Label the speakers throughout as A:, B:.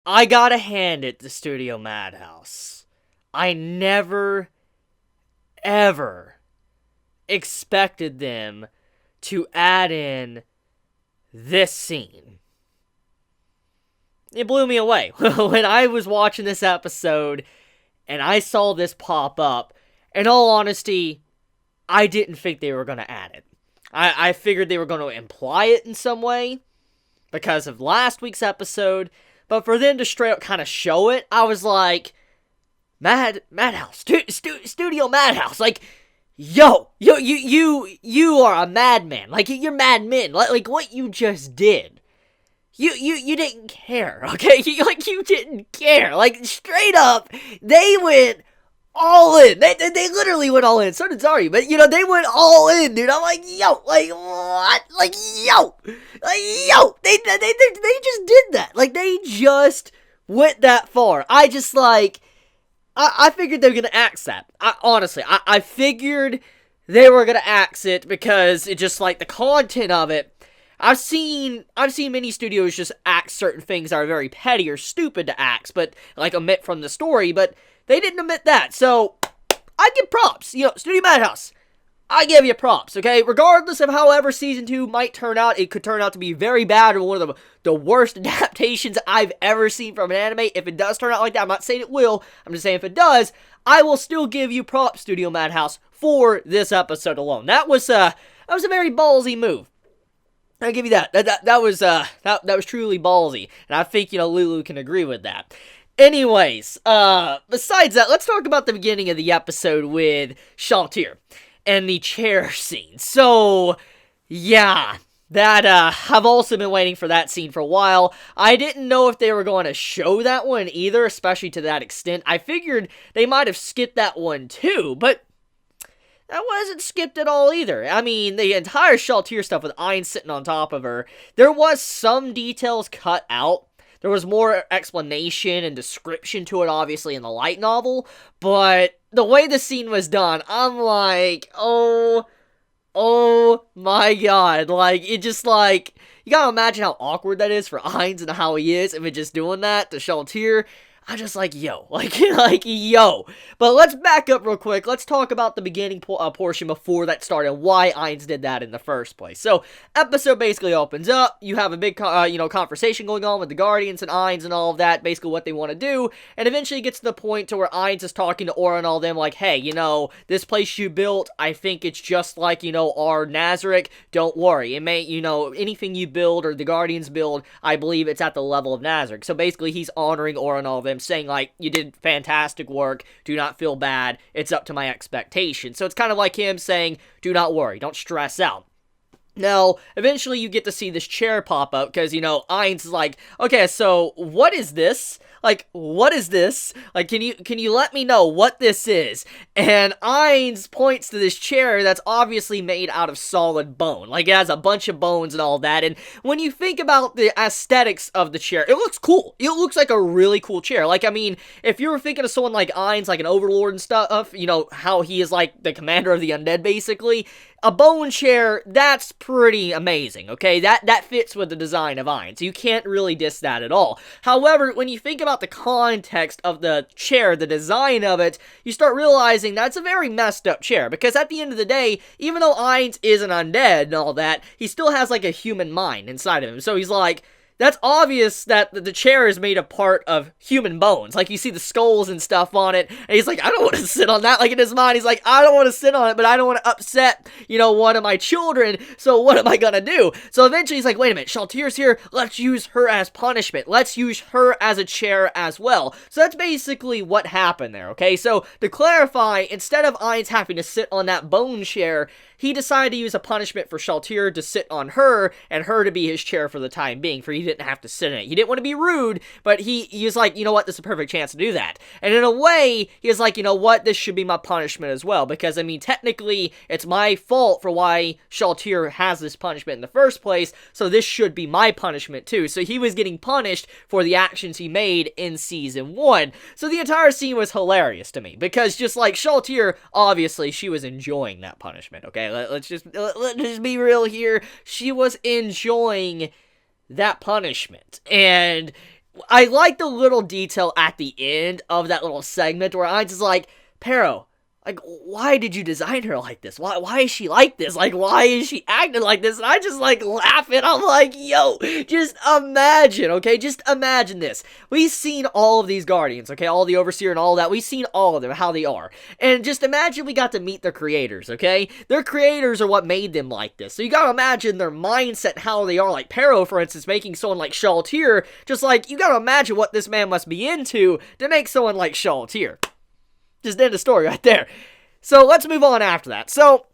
A: I gotta hand it to Studio Madhouse. I never, ever expected them to add in this scene. It blew me away. When I was watching this episode and I saw this pop up, in all honesty, I didn't think they were going to add it. I figured they were going to imply it in some way because of last week's episode, but for them to straight up kind of show it, I was like, Madhouse, Studio Madhouse, like, yo, you are a madman, like, you're madmen, like what you just did. You didn't care, okay? You didn't care. Like, straight up, they went all in. They literally went all in. So did Zari, but, they went all in, dude. I'm like, yo, like, what? Like, yo. They just did that. Like, they just went that far. I just, like, I figured they were going to axe that. Honestly, I figured they were going to axe it because it just, like, the content of it. I've seen many studios just axe certain things that are very petty or stupid to axe, but, like, omit from the story, but they didn't omit that, so I give props. Studio Madhouse, I give you props, okay? Regardless of however Season 2 might turn out, it could turn out to be very bad or one of the worst adaptations I've ever seen from an anime. If it does turn out like that, I'm not saying it will, I'm just saying if it does, I will still give you props, Studio Madhouse, for this episode alone. That was a very ballsy move. I'll give you that. That was truly ballsy, and I think Lulu can agree with that. Anyways, besides that, let's talk about the beginning of the episode with Shalltear and the chair scene. So, yeah, that I've also been waiting for that scene for a while. I didn't know if they were going to show that one either, especially to that extent. I figured they might have skipped that one too, but that wasn't skipped at all either. I mean, the entire Shalltear stuff with Ein sitting on top of her, there was some details cut out. There was more explanation and description to it, obviously, in the light novel, but the way the scene was done, I'm like, oh my god, like, it just, like, you gotta imagine how awkward that is for Ainz and how he is, if it's just doing that to Shalltear. I'm just like, yo, yo. But let's back up real quick. Let's talk about the beginning portion before that started, and why Ainz did that in the first place. So, episode basically opens up. You have a big, conversation going on with the Guardians and Ainz and all of that, basically what they want to do, and eventually it gets to the point to where Ainz is talking to Aura and all them, like, hey, this place you built, I think it's just like, our Nazarick. Don't worry. It may, anything you build or the Guardians build, I believe it's at the level of Nazarick. So, basically, he's honoring Aura and all them, saying, like, you did fantastic work, do not feel bad, it's up to my expectations. So it's kind of like him saying, do not worry, don't stress out. Now, eventually you get to see this chair pop up, because, Ainz is like, okay, so, what is this? Like, what is this? Like, can you let me know what this is? And Ainz points to this chair that's obviously made out of solid bone. Like, it has a bunch of bones and all that, and when you think about the aesthetics of the chair, it looks cool. It looks like a really cool chair. Like, I mean, if you were thinking of someone like Ainz, like an Overlord and stuff, how he is like the commander of the undead, basically, a bone chair, that's pretty amazing, okay? That fits with the design of Ainz. You can't really diss that at all. However, when you think about the context of the chair, the design of it, you start realizing that's a very messed up chair, because at the end of the day, even though Ainz is an undead and all that, he still has, like, a human mind inside of him. So he's like, that's obvious that the chair is made a part of human bones. Like, you see the skulls and stuff on it, and he's like, I don't want to sit on that. Like, in his mind, he's like, I don't want to sit on it, but I don't want to upset, one of my children, so what am I gonna do? So eventually he's like, wait a minute, Shalltear's here, let's use her as punishment. Let's use her as a chair as well. So that's basically what happened there, okay? So, to clarify, instead of Ainz having to sit on that bone chair, he decided to use a punishment for Shalltear to sit on her, and her to be his chair for the time being, for he didn't have to sit in it. He didn't want to be rude, but he was like, you know what, this is a perfect chance to do that. And in a way, he was like, you know what, this should be my punishment as well, because, I mean, technically, it's my fault for why Shalltear has this punishment in the first place, so this should be my punishment too. So he was getting punished for the actions he made in Season 1. So the entire scene was hilarious to me, because just like Shalltear, obviously, she was enjoying that punishment, okay? Let's just be real here. She was enjoying that punishment. And I like the little detail at the end of that little segment where I'm just like, Pero, like, why did you design her like this? Why is she like this? Like, why is she acting like this? And I just, like, laughing. I'm like, yo, just imagine, okay? Just imagine this. We've seen all of these Guardians, okay? All the Overseer and all that. We've seen all of them, how they are. And just imagine we got to meet their creators, okay? Their creators are what made them like this. So you gotta imagine their mindset, how they are. Like, Pero, for instance, making someone like Shalltear, just like, you gotta imagine what this man must be into to make someone like Shalltear. Just end the story right there. So let's move on after that. So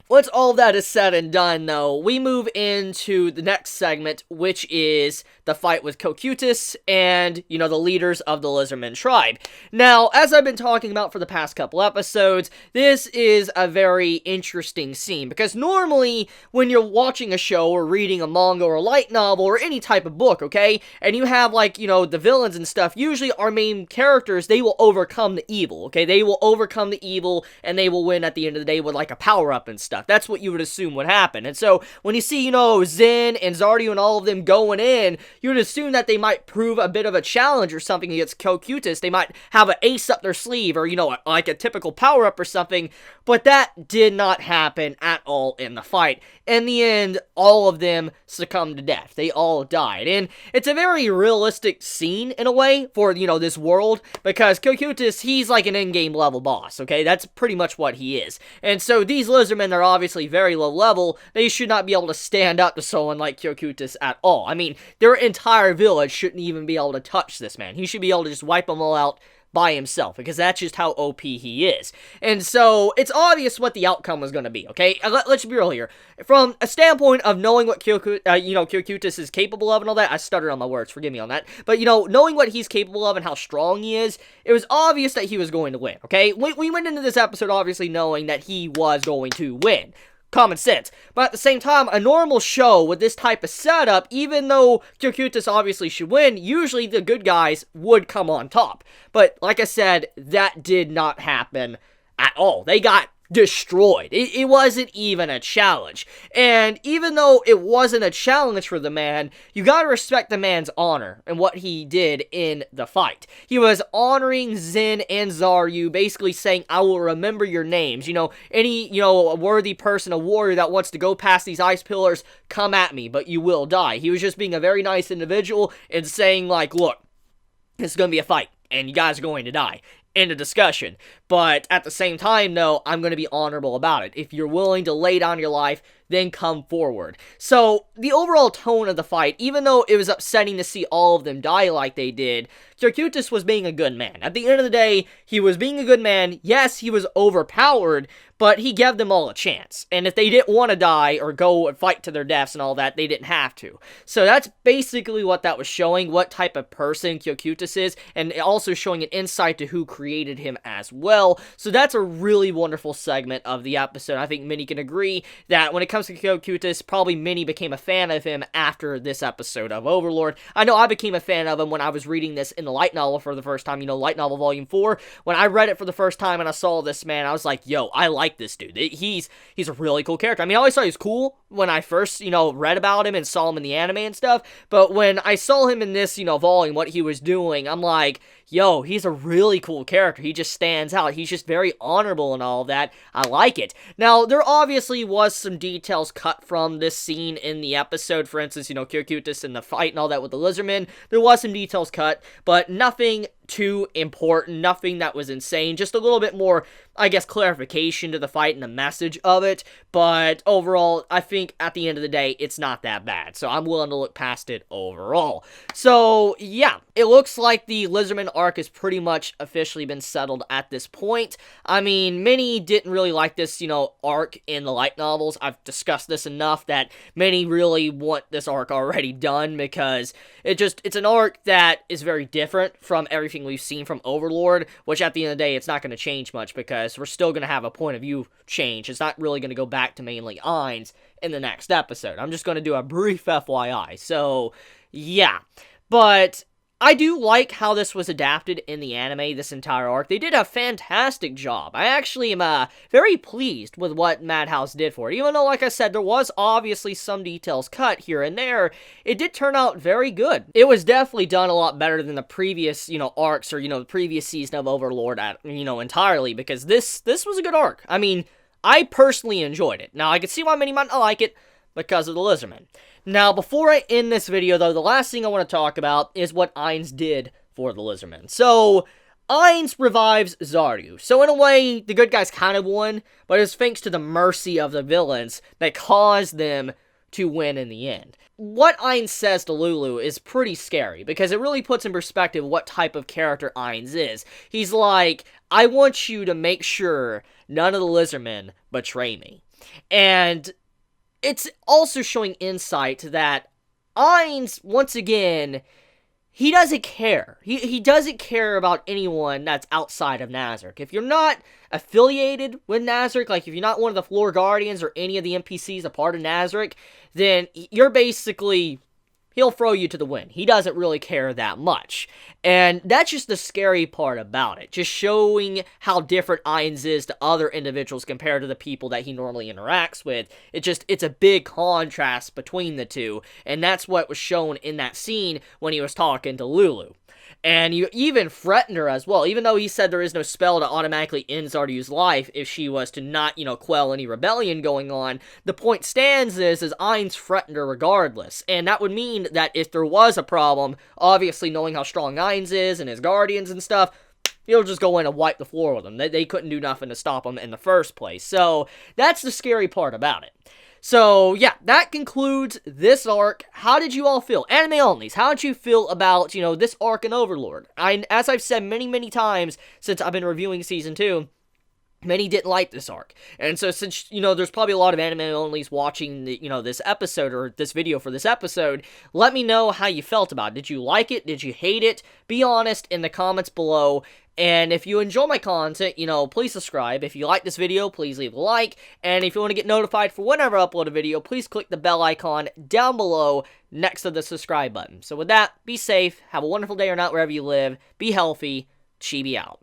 A: once all of that is said and done, though, we move into the next segment, which is the fight with Cocytus and, you know, the leaders of the Lizardman tribe. Now, as I've been talking about for the past couple episodes, this is a very interesting scene, because normally, when you're watching a show or reading a manga or a light novel or any type of book, okay, and you have, like, you know, the villains and stuff, usually our main characters, they will overcome the evil, okay? They will overcome the evil, and they will win at the end of the day with, like, a power-up and stuff. That's what you would assume would happen. And so, when you see, you know, Zen and Zardio and all of them going in, you would assume that they might prove a bit of a challenge or something against Cocytus. They might have an ace up their sleeve, or, you know, like a typical power-up or something, but that did not happen at all in the fight. In the end, all of them succumbed to death. They all died. And it's a very realistic scene, in a way, for, you know, this world, because Cocytus, he's like an in-game level boss, okay? That's pretty much what he is. And so, these Lizardmen are obviously very low level. They should not be able to stand up to someone like Cocytus at all. I mean, their entire village shouldn't even be able to touch this man. He should be able to just wipe them all out by himself, because that's just how OP he is. And so, it's obvious what the outcome was going to be, okay? Let's be real here. From a standpoint of knowing what Cocytus is capable of and all that, I stuttered on my words, forgive me on that, but, you know, knowing what he's capable of and how strong he is, it was obvious that he was going to win, okay? We went into this episode obviously knowing that he was going to win. Common sense. But at the same time, a normal show with this type of setup, even though Cocytus obviously should win, usually the good guys would come on top. But, like I said, that did not happen at all. They got destroyed. It wasn't even a challenge. And even though it wasn't a challenge for the man, you gotta respect the man's honor and what he did in the fight. He was honoring Zen and Zaryu, basically saying, I will remember your names. You know, any, you know, a worthy person, a warrior that wants to go past these ice pillars, come at me, but you will die. He was just being a very nice individual and saying, like, look, this is gonna be a fight, and you guys are going to die. End of discussion. But at the same time, though, I'm going to be honorable about it. If you're willing to lay down your life, then come forward. So, the overall tone of the fight, even though it was upsetting to see all of them die like they did, Cocytus was being a good man. At the end of the day, he was being a good man. Yes, he was overpowered, but he gave them all a chance. And if they didn't want to die or go and fight to their deaths and all that, they didn't have to. So that's basically what that was showing, what type of person Cocytus is, and also showing an insight to who created him as well. So that's a really wonderful segment of the episode. I think many can agree that when it comes to Cocytus, probably many became a fan of him after this episode of Overlord. I know I became a fan of him when I was reading this in the light novel for the first time, you know, light novel volume 4. When I read it for the first time and I saw this man, I was like, yo, I like this dude. He's a really cool character. I mean, I always thought he was cool when I first, you know, read about him and saw him in the anime and stuff, but when I saw him in this, you know, volume, what he was doing, I'm like, yo, he's a really cool character. He just stands out. He's just very honorable and all that. I like it. Now, there obviously was some details cut from this scene in the episode. For instance, you know, Cocytus and the fight and all that with the Lizardmen. There was some details cut, but nothing too important, nothing that was insane, just a little bit more, I guess, clarification to the fight and the message of it, but overall, I think at the end of the day, it's not that bad, so I'm willing to look past it overall. So, yeah, it looks like the Lizardman arc has pretty much officially been settled at this point. I mean, many didn't really like this, you know, arc in the light novels. I've discussed this enough that many really want this arc already done, because it's an arc that is very different from everything we've seen from Overlord, which at the end of the day, it's not going to change much, because we're still going to have a point of view change. It's not really going to go back to mainly Ainz in the next episode. I'm just going to do a brief FYI. So, yeah. But I do like how this was adapted in the anime, this entire arc. They did a fantastic job. I actually am very pleased with what Madhouse did for it. Even though, like I said, there was obviously some details cut here and there, it did turn out very good. It was definitely done a lot better than the previous, arcs or, the previous season of Overlord, entirely, because this was a good arc. I mean, I personally enjoyed it. Now, I can see why many might not like it because of the Lizardmen. Now, before I end this video, though, the last thing I want to talk about is what Ainz did for the Lizardmen. So, Ainz revives Zaryu. So, in a way, the good guys kind of won, but it's thanks to the mercy of the villains that caused them to win in the end. What Ainz says to Lulu is pretty scary, because it really puts in perspective what type of character Ainz is. He's like, I want you to make sure none of the Lizardmen betray me. And it's also showing insight that Ainz, once again, he doesn't care. He doesn't care about anyone that's outside of Nazarick. If you're not affiliated with Nazarick, like if you're not one of the Floor Guardians or any of the NPCs a part of Nazarick, then you're basically, he'll throw you to the wind. He doesn't really care that much. And that's just the scary part about it. Just showing how different Ainz is to other individuals compared to the people that he normally interacts with. It's a big contrast between the two. And that's what was shown in that scene when he was talking to Lulu. And you even threatened her as well, even though he said there is no spell to automatically end Zaryu's life if she was to not, quell any rebellion going on. The point stands is Ainz threatened her regardless. And that would mean that if there was a problem, obviously knowing how strong Ainz is and his guardians and stuff, he'll just go in and wipe the floor with them. They couldn't do nothing to stop him in the first place. So, that's the scary part about it. So, yeah, that concludes this arc. How did you all feel? Anime onlys, how did you feel about, this arc in Overlord? As I've said many, many times since I've been reviewing Season 2, many didn't like this arc. And so since, there's probably a lot of anime onlys watching, this episode or this video for this episode, let me know how you felt about it. Did you like it? Did you hate it? Be honest in the comments below. And if you enjoy my content, please subscribe. If you like this video, please leave a like. And if you want to get notified for whenever I upload a video, please click the bell icon down below next to the subscribe button. So with that, be safe, have a wonderful day or night wherever you live, be healthy, Chibi out.